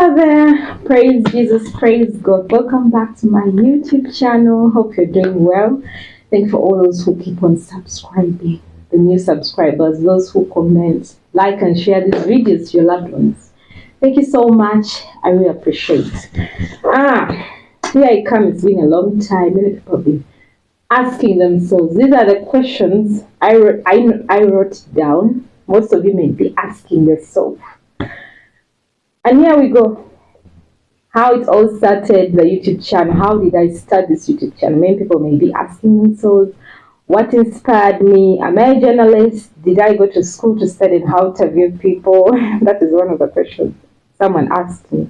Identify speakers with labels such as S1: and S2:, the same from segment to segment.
S1: Hello there, praise Jesus, praise God. Welcome back to my YouTube channel. Hope you're doing well. Thank you for all those who keep on subscribing, the new subscribers, those who comment, like and share these videos to your loved ones. Thank you so much. I really appreciate. Here I come. It's been a long time. Many people have been asking themselves. These are the questions I wrote down. Most of you may be asking yourself. And here we go. How it all started, the YouTube channel. How did I start this YouTube channel? Many people may be asking themselves, what inspired me? Am I a journalist? Did I go to school to study how to interview people? That is one of the questions someone asked me.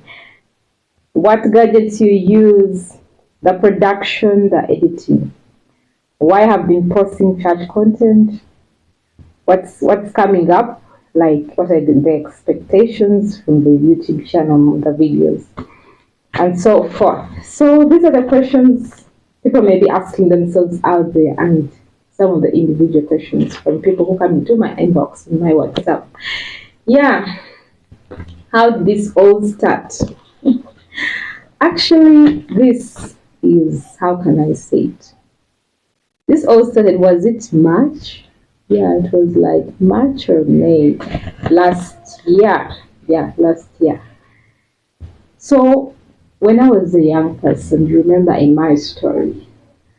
S1: What gadgets you use? The production, the editing. Why I have been posting church content? What's coming up? Like, what are the expectations from the YouTube channel, the videos, and so forth. So these are the questions people may be asking themselves out there, and some of the individual questions from people who come into my inbox, in my WhatsApp. Yeah, how did this all start? Actually, this is, how can I say it? This all started, was it March? Yeah, it was like March or May last year. Yeah, last year. So when I was a young person, you remember in my story,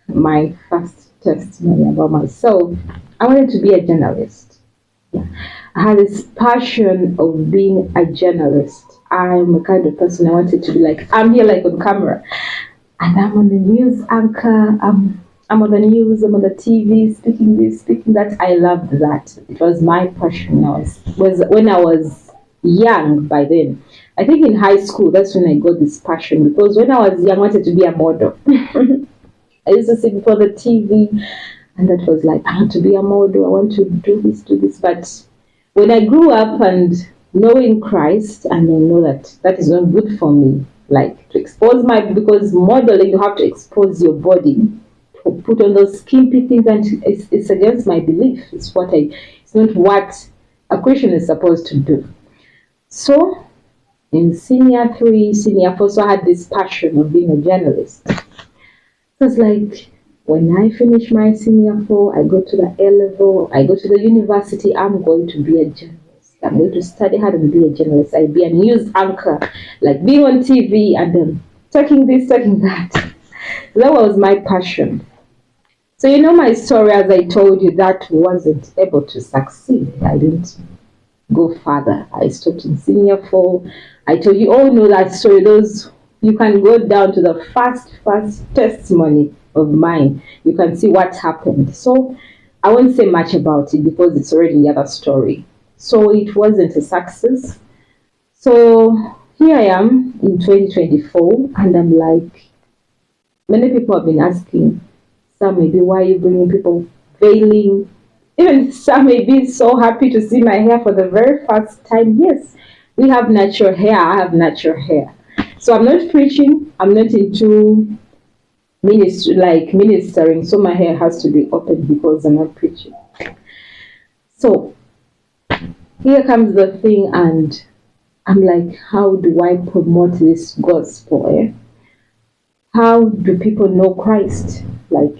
S1: my first testimony about myself, I wanted to be a journalist. Yeah. I had this passion of being a journalist. I'm a kind of person I wanted to be like, I'm here like on camera. And I'm on the news anchor, I'm on the news, I'm on the TV, speaking this, speaking that. I loved that. It was my passion. When I was young by then. I think in high school, that's when I got this passion. Because when I was young, I wanted to be a model. I used to sit before the TV, and that was like, I want to be a model, I want to do this. But when I grew up and knowing Christ, and I know that that is not good for me, like to expose because modeling, you have to expose your body, put on those skimpy things, and it's against my belief. It's not what a Christian is supposed to do. So in senior 3, senior 4, so I had this passion of being a journalist. So it's like, when I finish my senior 4, I go to the A level, I go to the university, I'm going to be a journalist. I'm going to study hard and be a journalist. I'll be a news anchor, like being on TV and then talking this, talking that. That was my passion. So you know my story, as I told you, that wasn't able to succeed. I didn't go further. I stopped in senior 4. I told you all know that story. You can go down to the first testimony of mine. You can see what happened. So I won't say much about it because it's already the other story. So it wasn't a success. So here I am in 2024, and I'm like, many people have been asking, some may be, why are you bringing people veiling? Even some may be so happy to see my hair for the very first time. Yes, we have natural hair. I have natural hair. So I'm not preaching. I'm not into ministering. So my hair has to be open because I'm not preaching. So here comes the thing, and I'm like, how do I promote this gospel? How do people know Christ? Like,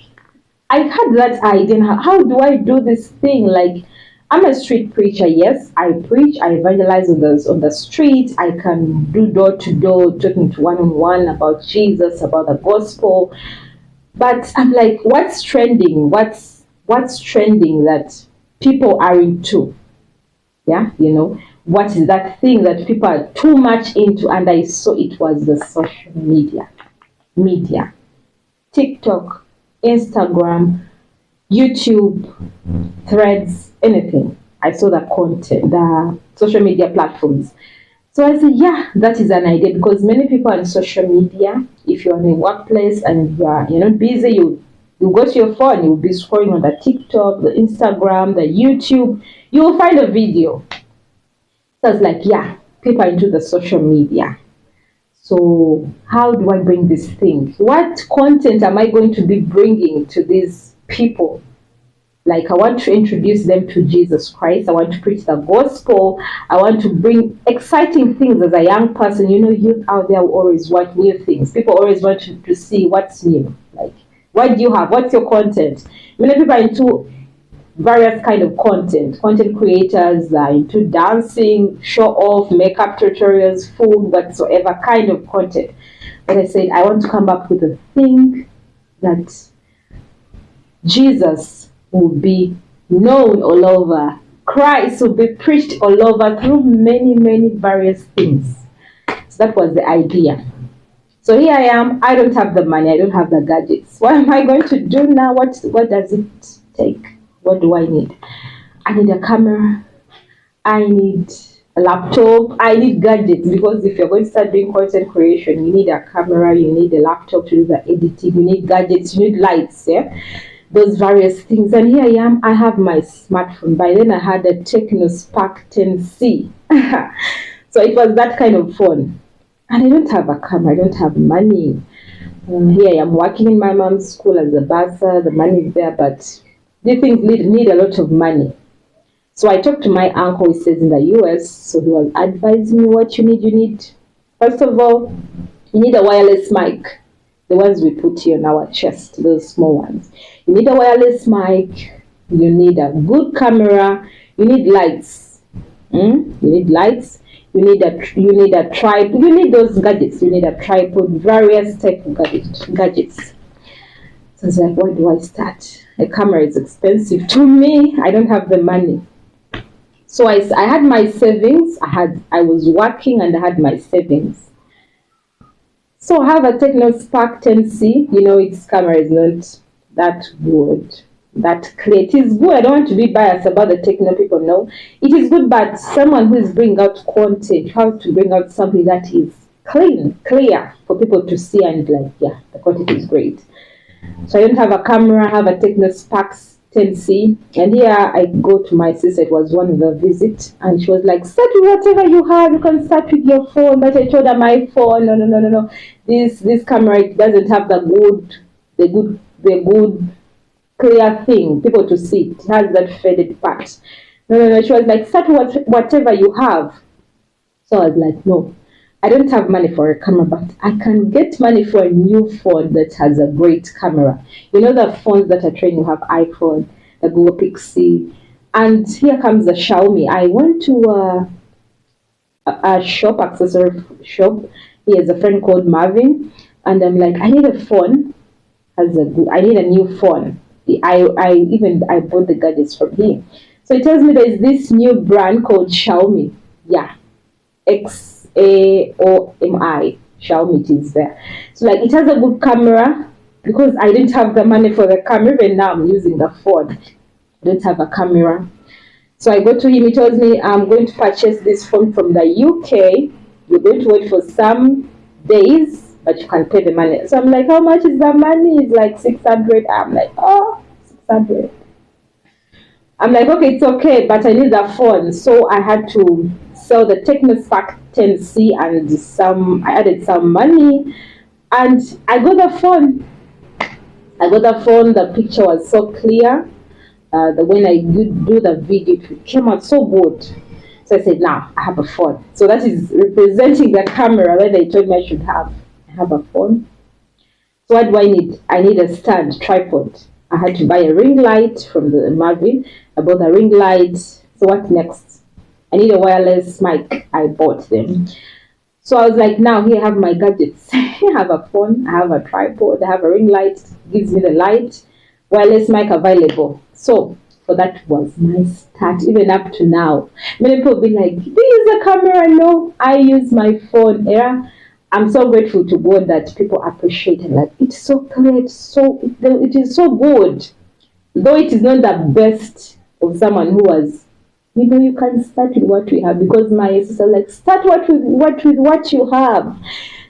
S1: I had that idea. How do I do this thing? Like, I'm a street preacher. Yes, I preach. I evangelize on the street. I can do door to door, talking to one-on-one about Jesus, about the gospel. But I'm like, what's trending? What's trending that people are into? Yeah, you know, what is that thing that people are too much into? And I saw it was the social media, TikTok, Instagram, YouTube, Threads, anything. I saw the content, the social media platforms. So I said, yeah, that is an idea, because many people on social media, if you're in a workplace and you're not busy, you go to your phone, you'll be scrolling on the TikTok, the Instagram, the YouTube, you will find a video. So I was like, yeah, people are into the social media. So how do I bring this thing? What content am I going to be bringing to these people? Like, I want to introduce them to Jesus Christ. I want to preach the gospel. I want to bring exciting things as a young person. You know, youth out there always want new things. People always want to see what's new. Like, what do you have? What's your content? Many people are into various kind of content. Content creators are into dancing, show off, makeup tutorials, food, whatsoever kind of content. But I said, I want to come up with a thing that Jesus will be known all over. Christ will be preached all over through many, many various things. So that was the idea. So here I am. I don't have the money. I don't have the gadgets. What am I going to do now? What does it take? What do I need? I need a camera. I need a laptop. I need gadgets, because if you're going to start doing content creation, you need a camera, you need a laptop to do the editing, you need gadgets, you need lights, yeah? Those various things. And here I am. I have my smartphone. By then I had a Tecno Spark 10C. So it was that kind of phone. And I don't have a camera. I don't have money. Here I am working in my mom's school as a bursar. The money is there, but these things need a lot of money. So I talked to my uncle, who says in the US. So he was advising me what you need. You need, first of all, you need a wireless mic. The ones we put here on our chest, those small ones. You need a wireless mic. You need a good camera. You need lights. You need lights. You need a tripod. You need those gadgets. You need a tripod. Various type of gadgets. So I was like, where do I start? A camera is expensive to me. I don't have the money. So I had my savings. I was working and I had my savings. So I have a Tecno Spark 10C. You know, its camera is not that good, that clear. It is good. I don't want to be biased about the Tecno. People know it is good, but someone who is bringing out content, how to bring out something that is clear for people to see and like, yeah, the content is great. So I don't have a camera. I have a Tecno Spark 10C, and here I go to my sister. It was one of the visit, and she was like, start with whatever you have. You can start with your phone. But I told her my phone, no. This camera, it doesn't have the good clear thing, people to see. It has that faded part. No. She was like, start with whatever you have. So I was like, no, I don't have money for a camera, but I can get money for a new phone that has a great camera. You know, the phones that are trying to have iPhone, the Google Pixel, and here comes the Xiaomi. I went to a shop, accessory shop. He has a friend called Marvin, and I'm like, I need a phone. I need a new phone. I bought the gadgets from him. So he tells me there is this new brand called Xiaomi. Yeah, XAOMI. Xiaomi, it is there. So like, it has a good camera, because I didn't have the money for the camera. Even now I'm using the phone. I don't have a camera. So I go to him. He tells me, I'm going to purchase this phone from the UK. You're going to wait for some days, but you can pay the money. So I'm like, how much is the money? It's like 600. I'm like, oh, 600. I'm like, okay, it's okay, but I need the phone. So I had to sell the Tecno Spark 10C, and I added some money, and I got the phone. The picture was so clear. When I do the video, it came out so good. So I said, now I have a phone. So that is representing the camera that they told me I should have. I have a phone. So what do I need? I need a stand, tripod. I had to buy a ring light from the Marvin. I bought a ring light. So what next? I need a wireless mic. I bought them. So I was like, now here I have my gadgets. I have a phone. I have a tripod. I have a ring light. Gives me the light. Wireless mic available. So that was my start, even up to now. Many people be like, do you use a camera? No, I use my phone. Yeah, I'm so grateful to God that people appreciate it. Like, it's so clear, it is so good. Though it is not the best of someone who was, you can start with what we have, because my sister like, start with what you have.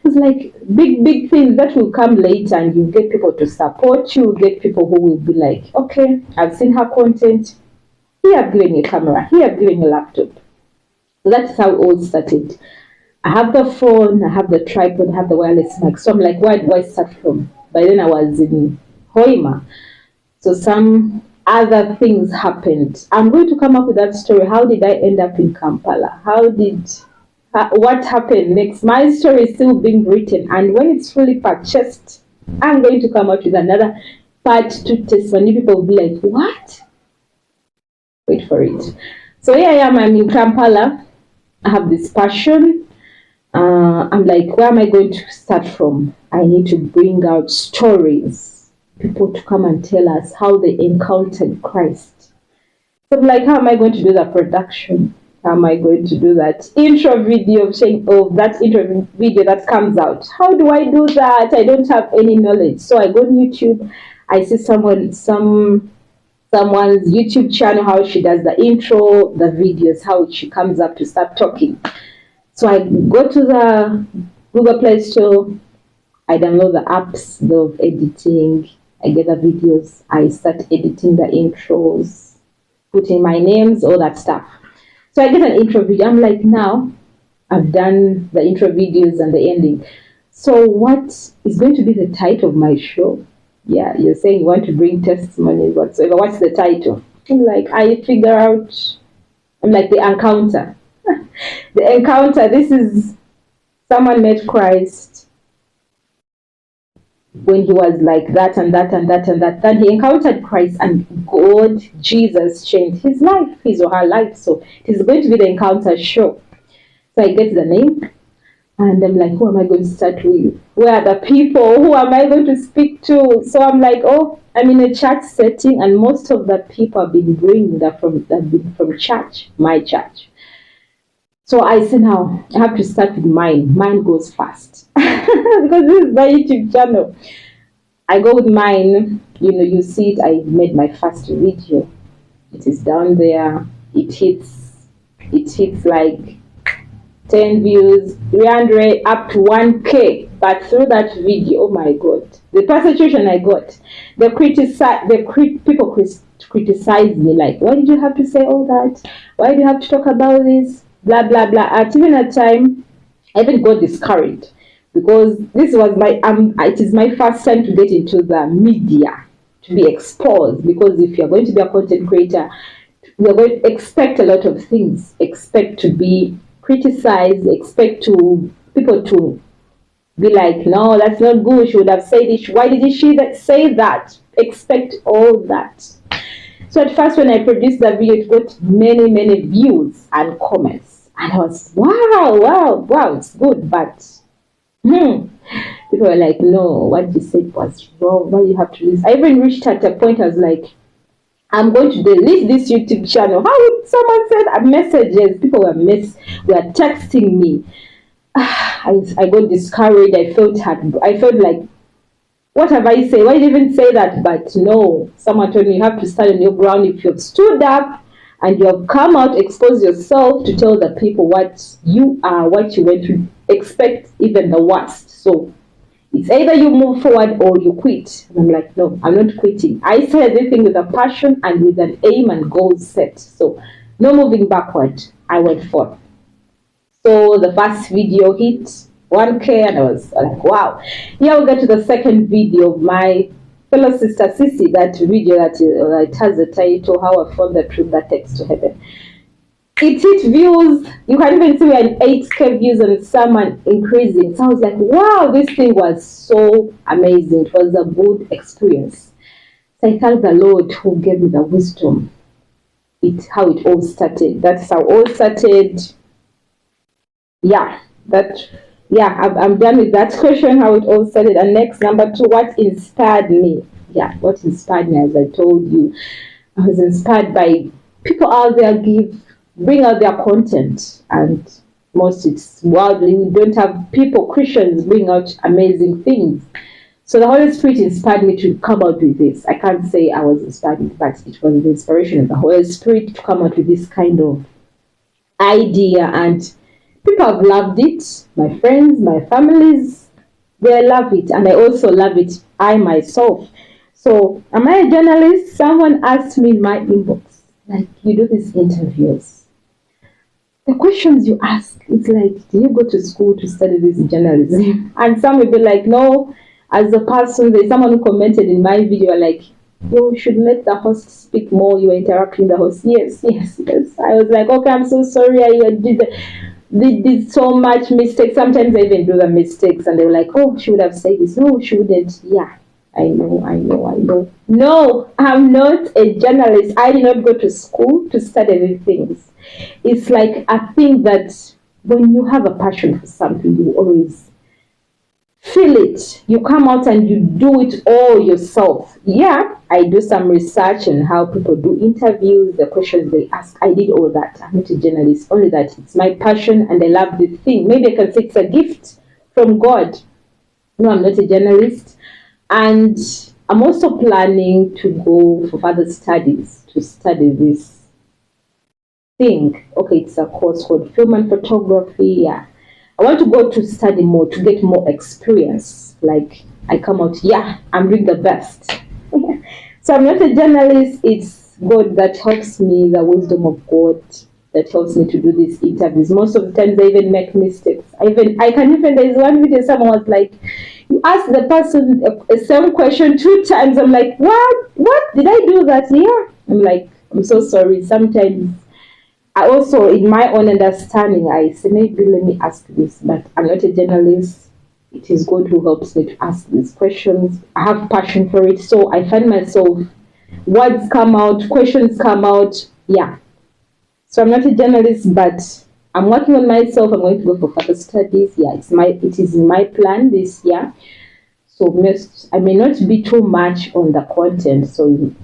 S1: It's like big things that will come later, and you get people to support you, get people who will be like, okay, I've seen her content. Here I've given you a camera. Here I've given you a laptop. So that's how it all started. I have the phone, I have the tripod, I have the wireless mic. So I'm like, where do I start from? By then I was in Hoima. So some other things happened. I'm going to come up with that story. How did I end up in Kampala? What happened next? My story is still being written, and when it's fully purchased, I'm going to come out with another part 2 testimony. People will be like, what? Wait for it. So here I am, I'm in Kampala. I have this passion. I'm like, where am I going to start from? I need to bring out stories, people to come and tell us how they encountered Christ. So I'm like, how am I going to do that production? How am I going to do that intro video of that intro video that comes out? How do I do that? I don't have any knowledge. So I go on YouTube. I see someone's YouTube channel, how she does the intro, the videos, how she comes up to start talking. So I go to the Google Play Store. I download the apps of editing. I get the videos. I start editing the intros, putting my names, all that stuff. So I get an intro video. I'm like, now I've done the intro videos and the ending. So what is going to be the title of my show? Yeah, you're saying you want to bring testimonies whatsoever. What's the title? I'm like, I figure out. I'm like, the encounter. The encounter. This is someone met Christ when he was like that and that and that and that. Then he encountered Christ, and God, Jesus, changed his life, his or her life. So it is going to be the encounter show. So I get the name, and I'm like, who am I going to start with? Where are the people? Who am I going to speak to? So I'm like, oh, I'm in a church setting, and most of the people have been bringing that from church, my church. So I say, now I have to start with mine. Mine goes fast because this is my YouTube channel. I go with mine. You see it. I made my first video. It is down there. It hits like 10 views, 300 up to 1K. But through that video, oh my God, the persecution I got, people criticize me, like, why did you have to say all that? Why do you have to talk about this? Blah blah blah. At even a time, I even got discouraged because this was it is my first time to get into the media, to be exposed. Because if you're going to be a content creator, you're going to expect a lot of things. Expect to be criticized. Expect people to be like, no, that's not good. She would have said it. Why did she say that? Expect all that. So at first, when I produced that video, it got many views and comments. And I was, wow, it's good. But people were like, no, what you said was wrong. Why you have to do this? I even reached at a point, I was like, I'm going to delete this YouTube channel. How would someone send messages? People were texting me. I got discouraged. I felt like, what have I said? Why did I even say that? But no, someone told me you have to stand on your ground. If you've stood up and you have come out, expose yourself to tell the people what you are, what you went to expect, even the worst. So it's either you move forward or you quit. And I'm like, no, I'm not quitting. I said everything with a passion and with an aim and goal set. So no moving backward. I went forth. So the first video hit 1K, and I was like, wow. Here we get to the second video of my fellow sister Sissy, that video that it has the title, How I Found the Truth That Takes to Heaven. It hit views. You can even see an 8K views and some are increasing. So I was like, wow, this thing was so amazing. It was a good experience. So I thank the Lord who gave me the wisdom. How it all started. That's how it all started. I'm done with that question, how it all started. And next, number 2, what inspired me? Yeah, what inspired me, as I told you, I was inspired by people out there bring out their content, and most it's worldly. We don't have Christians bring out amazing things. So the Holy Spirit inspired me to come out with this. I can't say I was inspired, but it was the inspiration of the Holy Spirit to come out with this kind of idea, and people have loved it. My friends, my families, they love it, and I also love it, I myself. So, am I a journalist? Someone asked me in my inbox, like, you do these interviews. The questions you ask, it's like, do you go to school to study this journalism? And some will be like, no. As a person, there's someone who commented in my video, like, You should let the host speak more. You are interrupting the host. Yes, yes, yes. I was like, okay, I'm so sorry. I did so much mistakes. Sometimes I even do the mistakes, and they were like, oh, she would have said this. No, she wouldn't. Yeah, I know. No, I'm not a journalist. I did not go to school to study these things. It's like a thing that when you have a passion for something, you always feel it. You come out and you do it all yourself. Yeah, I do some research on how people do interviews, the questions they ask. I did all that. I'm not a journalist, only that it's my passion and I love this thing. Maybe I can say it's a gift from God. No, I'm not a journalist. And I'm also planning to go for further studies to study this thing. Okay, it's a course called film and photography. Yeah, I want to go to study more to get more experience. Like I come out, yeah, I'm doing the best. So I'm not a journalist. It's God that helps me, the wisdom of God that helps me to do these interviews. Most of the times I even make mistakes. There's one video someone was like, you ask the person a same question 2 times. I'm like, what? Did I do that? Yeah. I'm like, I'm so sorry. Sometimes I also, in my own understanding, I say, maybe let me ask this, but I'm not a journalist. It is God who helps me to ask these questions. I have passion for it. So I find myself, words come out, questions come out. Yeah. So I'm not a journalist, but I'm working on myself. I'm going to go for further studies. Yeah, it is in my plan this year. So I may not be too much on the content. So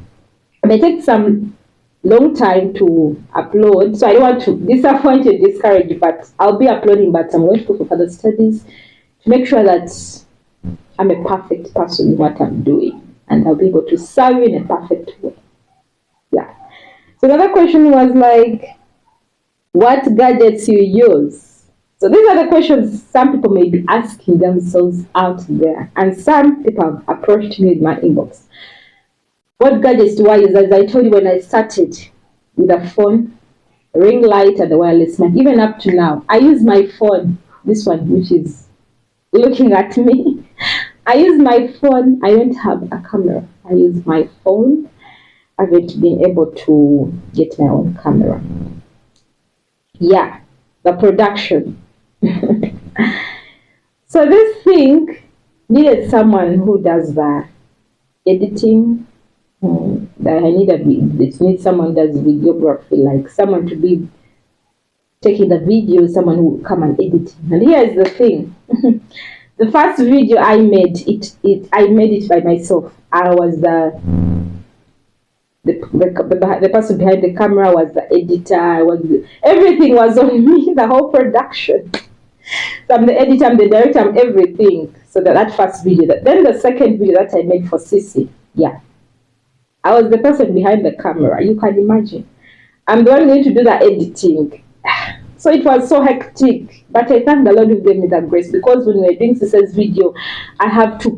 S1: I may take some long time to upload. So I don't want to disappoint and discourage you, but I'll be uploading, but I'm going to go for further studies to make sure that I'm a perfect person in what I'm doing. And I'll be able to serve in a perfect way. Yeah. So another question was like, what gadgets you use? So these are the questions some people may be asking themselves out there. And some people have approached me in my inbox. What gadgets do I use? As I told you when I started with a phone, a ring light, and the wireless mic. Even up to now, I use my phone, this one, which is looking at me. I use my phone. I don't have a camera. I use my phone. I haven't been able to get my own camera. Yeah, the production. So this thing needed someone who does the editing. It needs someone does videography, like someone to be taking the video, someone who will come and edit. And here's the thing. The first video I made, I made it by myself. I was the person behind the camera, was the editor, everything was on me, the whole production. So I'm the editor, I'm the director, I'm everything. So that first video. Then the second video that I made for Sissy, yeah. I was the person behind the camera, you can imagine. I'm the one going to do the editing. So it was so hectic. But I thank the Lord who gave me that grace, because when we're doing Sissy's video, I have to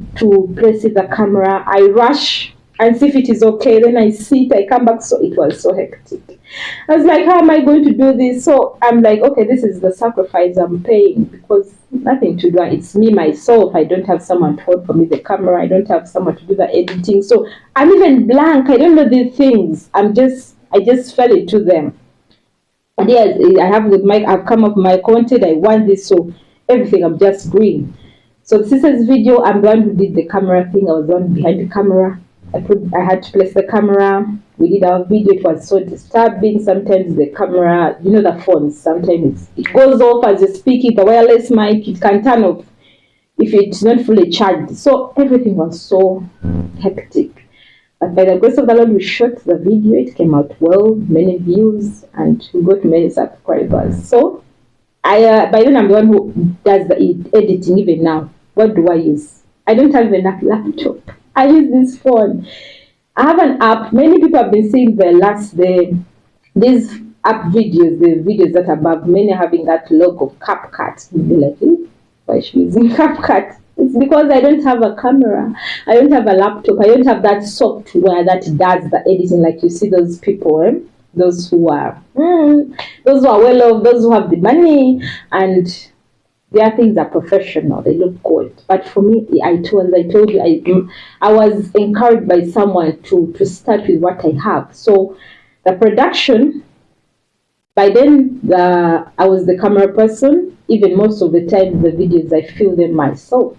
S1: place the camera, I rush and see if it is okay. Then I see it, I come back. So it was so hectic. I was like, how am I going to do this? So I'm like, okay, this is the sacrifice I'm paying, because nothing to do. It's me, myself. I don't have someone to hold for me the camera. I don't have someone to do the editing. So I'm even blank. I don't know these things. I just fell into them. And yes, I have the mic. I've come up with my content. I want this. So everything, I'm just green. So this is video. I'm the one who did the camera thing. I was the one behind the camera. I had to place the camera. We did our video. It was so disturbing. Sometimes the camera, the phones, sometimes it goes off as you're speaking. The wireless mic, it can turn off if it's not fully charged. So everything was so hectic. But by the grace of the Lord, we shot the video. It came out well, many views, and we got many subscribers. So by then I'm the one who does the editing. Even now, what do I use? I don't have enough laptop. I use this phone. I have an app. Many people have been seeing these app videos, the videos that are above. Many are having that logo, CapCut. You'll be like, why is she using CapCut? It's because I don't have a camera. I don't have a laptop. I don't have that software that does the editing like you see those people. Those who are well off, those who have the money, and their things are professional, they look good. But for me, I told you, I was encouraged by someone to start with what I have. So the production, by then I was the camera person. Even most of the time the videos I film them myself.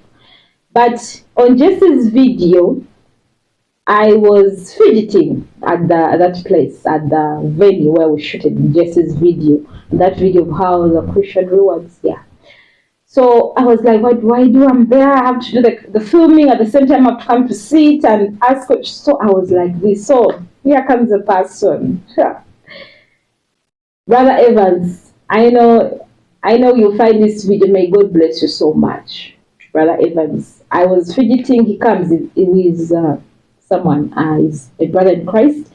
S1: But on Jesse's video, I was fidgeting at that place, at the venue where we shot Jesse's video. That video of how the Christian rewards, yeah. So I was like, what do I do? I'm there. I have to do the filming at the same time. I have to come to sit and ask. So I was like this. So here comes the person. Brother Evans, I know you'll find this video. May God bless you so much. Brother Evans, I was fidgeting. He comes with someone, is a brother in Christ,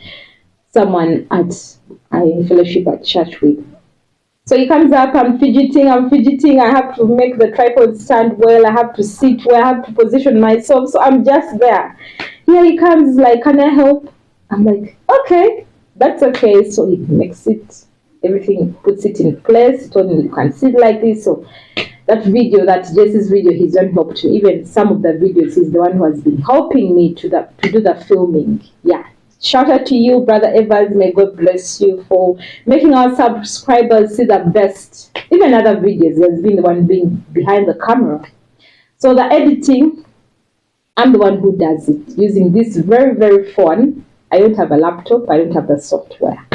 S1: someone I fellowship at church with. So he comes up, I'm fidgeting, I have to make the tripod stand well, I have to sit where I have to position myself, so I'm just there. Here he comes, like, can I help? I'm like, okay, that's okay. So he makes it, everything, puts it in place, he told me you can sit like this. So that video, that Jesse's video, he's done helped me. Even some of the videos, he's the one who has been helping me to do the filming. Yeah. Shout out to you, Brother Evans. May God bless you for making our subscribers see the best. Even other videos, he has been the one being behind the camera. So the editing, I'm the one who does it using this very, very phone. I don't have a laptop. I don't have the software.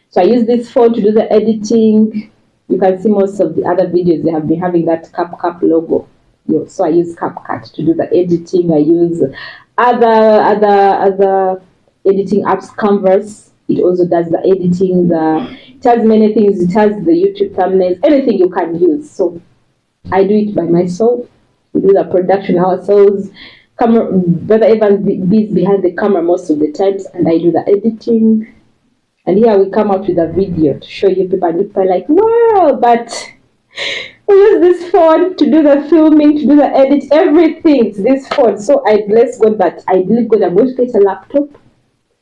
S1: So I use this phone to do the editing. You can see most of the other videos, they have been having that CapCut logo. So I use CapCut to do the editing. I use other editing apps. Canvas, it also does the editing. It has many things. It has the YouTube thumbnails, anything you can use. So I do it by myself. We do the production ourselves. Brother Evans is behind the camera most of the times, and I do the editing. And here we come out with a video to show you people, and people are like, wow, but we use this phone to do the filming, to do the edit, everything. It's this phone. So I bless God that I believe God, I'm going to get a laptop,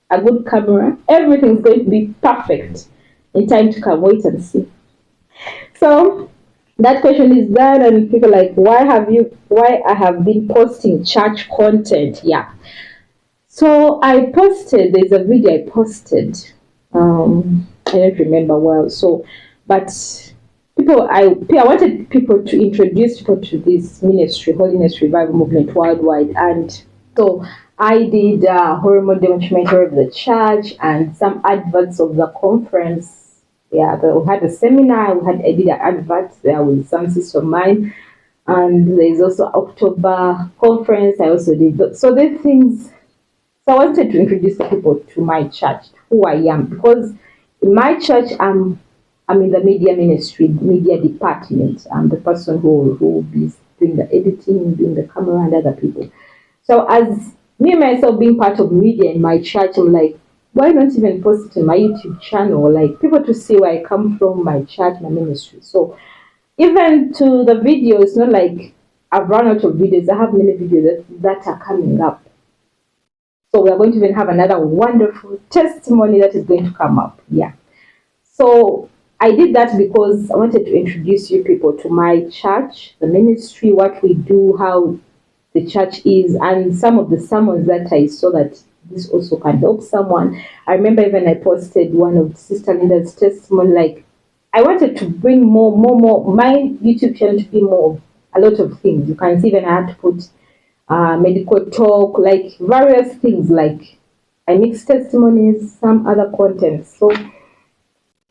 S1: a good camera. Everything's going to be perfect in time to come. Wait and see. So that question is done, and people are like, why I have been posting church content? Yeah. So there's a video I posted. I don't remember well. So, but I wanted people to introduce people to this ministry, Holiness Revival Movement Worldwide, and so I did a horrible documentary of the church and some adverts of the conference. Yeah, we had a seminar. I did an advert there with some sister of mine, and there's also October conference. I also did so these things. So I wanted to introduce people to my church, who I am, because in my church I'm in the media ministry, media department. I'm the person who will be doing the editing, doing the camera, and other people. So as me myself being part of media in my church, I'm like, why not even post it on my YouTube channel, like people to see where I come from, my church, my ministry. So even to the video, it's not like I've run out of videos. I have many videos that are coming up. So we are going to even have another wonderful testimony that is going to come up. Yeah. So I did that because I wanted to introduce you people to my church, the ministry, what we do, how the church is, and some of the sermons that I saw that this also can help someone. I remember even I posted one of Sister Linda's testimony, like I wanted to bring more, my YouTube channel to be more of a lot of things. You can see even I had to put medical talk, like various things, like I mix testimonies, some other content. So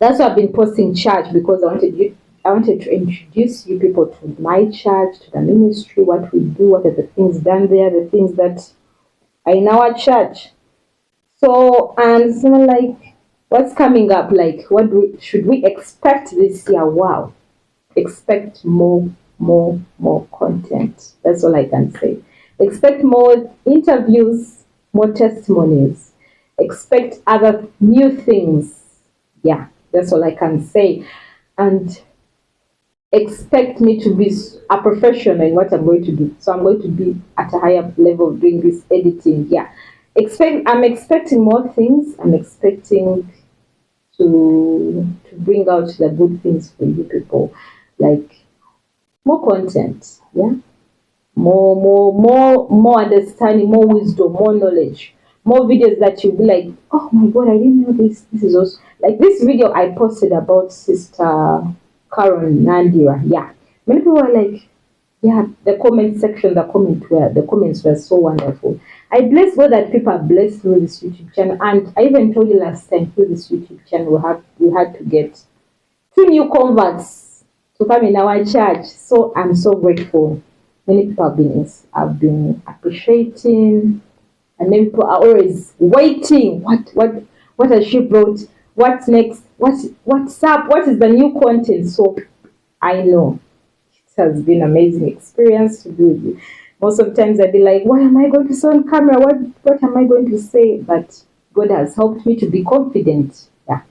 S1: that's why I've been posting church, because I wanted to introduce you people to my church, to the ministry, what we do, what are the things done there, the things that are in our church. So, and so like, what's coming up? Like, should we expect this year? Wow, expect more content. That's all I can say. Expect more interviews, more testimonies. Expect other new things. Yeah, that's all I can say. And expect me to be a professional in what I'm going to do. So I'm going to be at a higher level of doing this editing. Yeah. I'm expecting more things. I'm expecting to bring out the good things for you people. Like, more content, yeah, more understanding, more wisdom, more knowledge, more videos that you'll be like, oh my god, I didn't know this. This is also like this video I posted about Sister Karen Nandira. Yeah, many people were like, yeah, the comment section, the comments were so wonderful. I bless God that people are blessed through this YouTube channel, and I even told you last time through this YouTube channel we had to get 2 new converts to come in our church. So I'm so grateful. Many people have been appreciating, and many people are always waiting. What has she brought? What's next? What's up? What is the new content? So I know it has been an amazing experience to do it. Most of the times I'd be like, what am I going to say on camera? What am I going to say? But God has helped me to be confident. Yeah.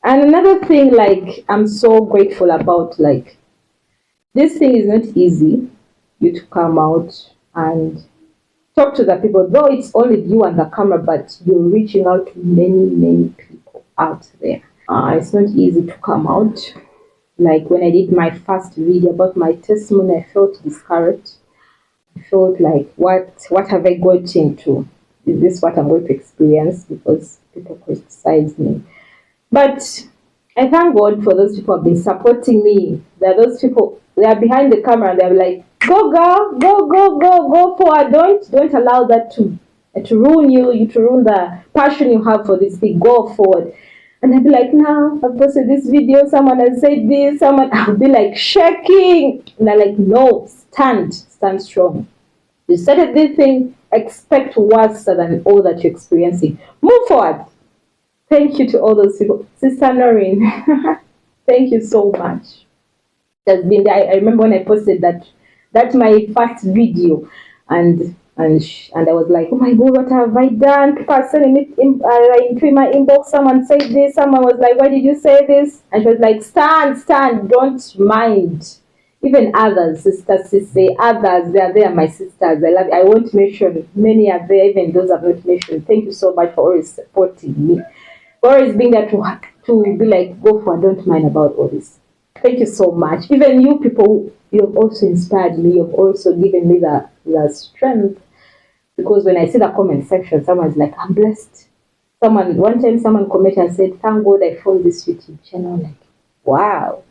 S1: And another thing, like, I'm so grateful about, like, this thing is not easy, you to come out and talk to the people, though it's only you and the camera, but you're reaching out to many people out there. It's not easy to come out. Like when I did my first video about my testimony, I felt discouraged. I felt like, what have I got into? Is this what I'm going to experience? Because people criticize me. But I thank God for those people who have been supporting me. There are those people, they are behind the camera and they're like, go girl, go forward. Don't allow that to ruin you to ruin the passion you have for this thing. Go forward. And I'd be like, no, I've posted this video, someone has said this, I'll be like shaking. And they're like, no, stand strong. You started this thing, expect worse than all that you're experiencing. Move forward. Thank you to all those people. Sister Noreen, thank you so much. That's been there. I remember when I posted that's my first video, and I was like, oh my god, what have I done? People are sending it into my inbox. Someone said this. Someone was like, why did you say this? And she was like, stand, don't mind. Even others, sisters, others, they are there, my sisters. I love you. I won't mention. Many are there, even those I've not mentioned. Thank you so much for always supporting me. For always being there to be like, go for it, don't mind about all this. Thank you so much. Even you people, you've also inspired me. You've also given me the strength. Because when I see the comment section, someone's like, I'm blessed. One time someone commented and said, thank God I found this YouTube channel. Like, wow.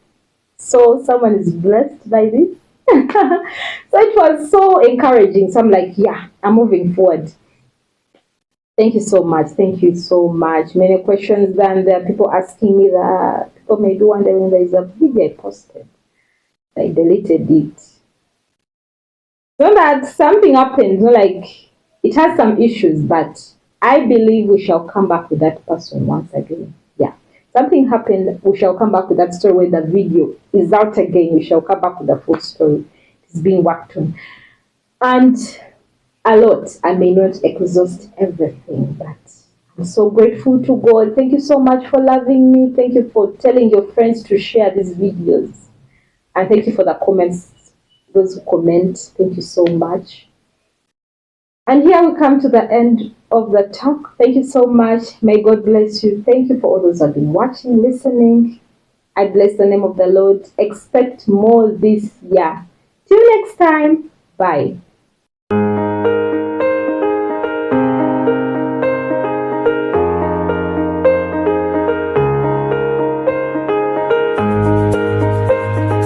S1: So someone is blessed by this. So it was so encouraging. So I'm like, yeah, I'm moving forward. Thank you so much. Thank you so much. Many questions, and there are people asking me that people may be wondering, there is a video I posted. I deleted it. So that something happened, like it has some issues, but I believe we shall come back with that person once again. Yeah. Something happened, we shall come back with that story when the video is out again. We shall come back with the full story. It's being worked on. And a lot. I may not exhaust everything, but I'm so grateful to God. Thank you so much for loving me. Thank you for telling your friends to share these videos. And thank you for the comments. Those who comment, thank you so much. And here we come to the end of the talk. Thank you so much. May God bless you. Thank you for all those who have been watching, listening. I bless the name of the Lord. Expect more this year. Till next time. Bye.